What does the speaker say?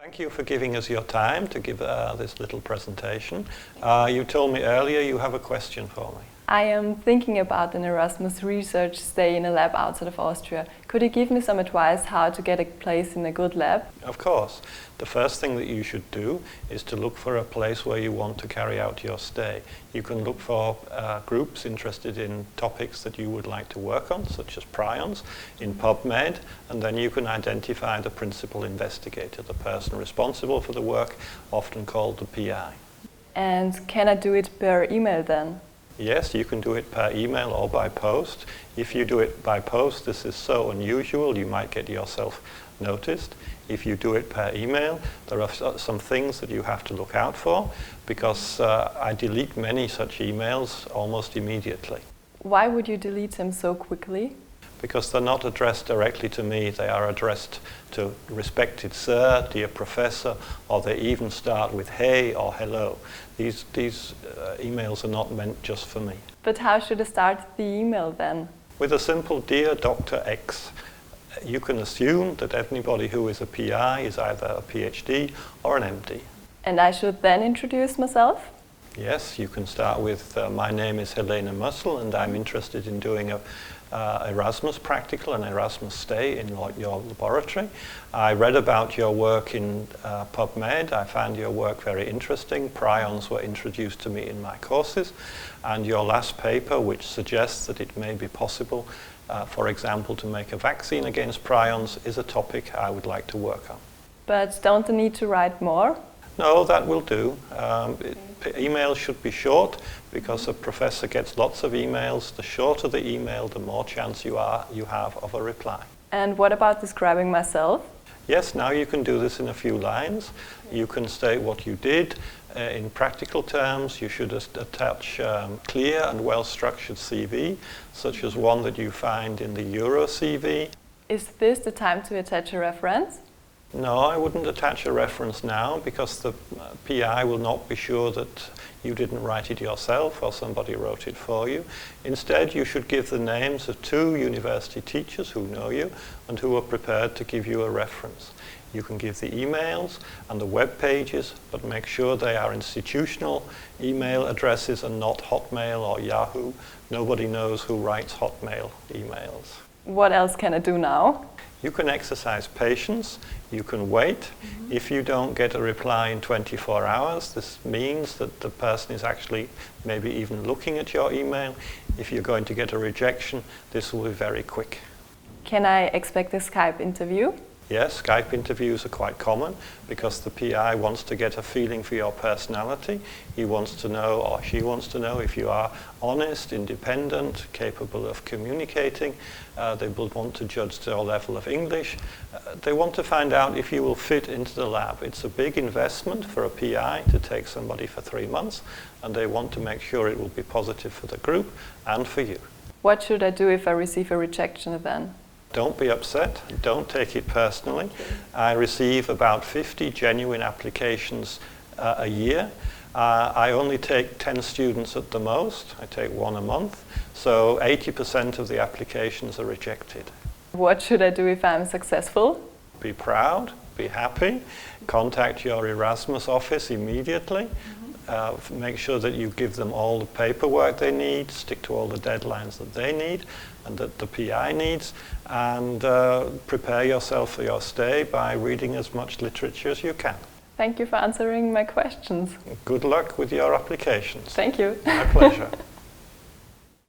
Thank you for giving us your time to give this little presentation. You told me earlier you have a question for me. I am thinking about an Erasmus research stay in a lab outside of Austria. Could you give me some advice how to get a place in a good lab? Of course. The first thing that you should do is to look for a place where you want to carry out your stay. You can look for groups interested in topics that you would like to work on, such as prions, in PubMed, and then you can identify the principal investigator, the person responsible for the work, often called the PI. And can I do it per email then? Yes, you can do it per email or by post. If you do it by post, this is so unusual, you might get yourself noticed. If you do it per email, there are some things that you have to look out for, because I delete many such emails almost immediately. Why would you delete them so quickly? Because they're not addressed directly to me, they are addressed to respected sir, dear professor, or they even start with hey or hello. These emails are not meant just for me. But how should I start the email then? With a simple Dear Dr. X. You can assume that anybody who is a PI is either a PhD or an MD. And I should then introduce myself? Yes, you can start with my name is Helene Mussel and I'm interested in doing a Erasmus practical, an Erasmus stay in your laboratory. I read about your work in PubMed. I found your work very interesting. Prions were introduced to me in my courses, and your last paper, which suggests that it may be possible, for example, to make a vaccine against prions, is a topic I would like to work on. But don't I need to write more? No, that will do. Emails should be short, because a professor gets lots of emails. The shorter the email, the more chance you have of a reply. And what about describing myself? Yes, now you can do this in a few lines. You can state what you did. In practical terms, you should attach clear and well-structured CV, such as one that you find in the Euro CV. Is this the time to attach a reference? No, I wouldn't attach a reference now, because the PI will not be sure that you didn't write it yourself or somebody wrote it for you. Instead, you should give the names of 2 university teachers who know you and who are prepared to give you a reference. You can give the emails and the web pages, but make sure they are institutional email addresses and not Hotmail or Yahoo. Nobody knows who writes Hotmail emails. What else can I do now? You can exercise patience, you can wait. If you don't get a reply in 24 hours, this means that the person is actually maybe even looking at your email. If you're going to get a rejection, this will be very quick. Can I expect a Skype interview? Yes, Skype interviews are quite common, because the PI wants to get a feeling for your personality. He wants to know, or she wants to know, if you are honest, independent, capable of communicating. They will want to judge your level of English. They want to find out if you will fit into the lab. It's a big investment for a PI to take somebody for 3 months, and they want to make sure it will be positive for the group and for you. What should I do if I receive a rejection then? Don't be upset, don't take it personally. I receive about 50 genuine applications a year. I only take 10 students at the most. I take 1 a month. So 80% of the applications are rejected. What should I do if I'm successful? Be proud, be happy, contact your Erasmus office immediately. Make sure that you give them all the paperwork they need, stick to all the deadlines that they need and that the PI needs, and prepare yourself for your stay by reading as much literature as you can. Thank you for answering my questions. Good luck with your applications. Thank you. My pleasure.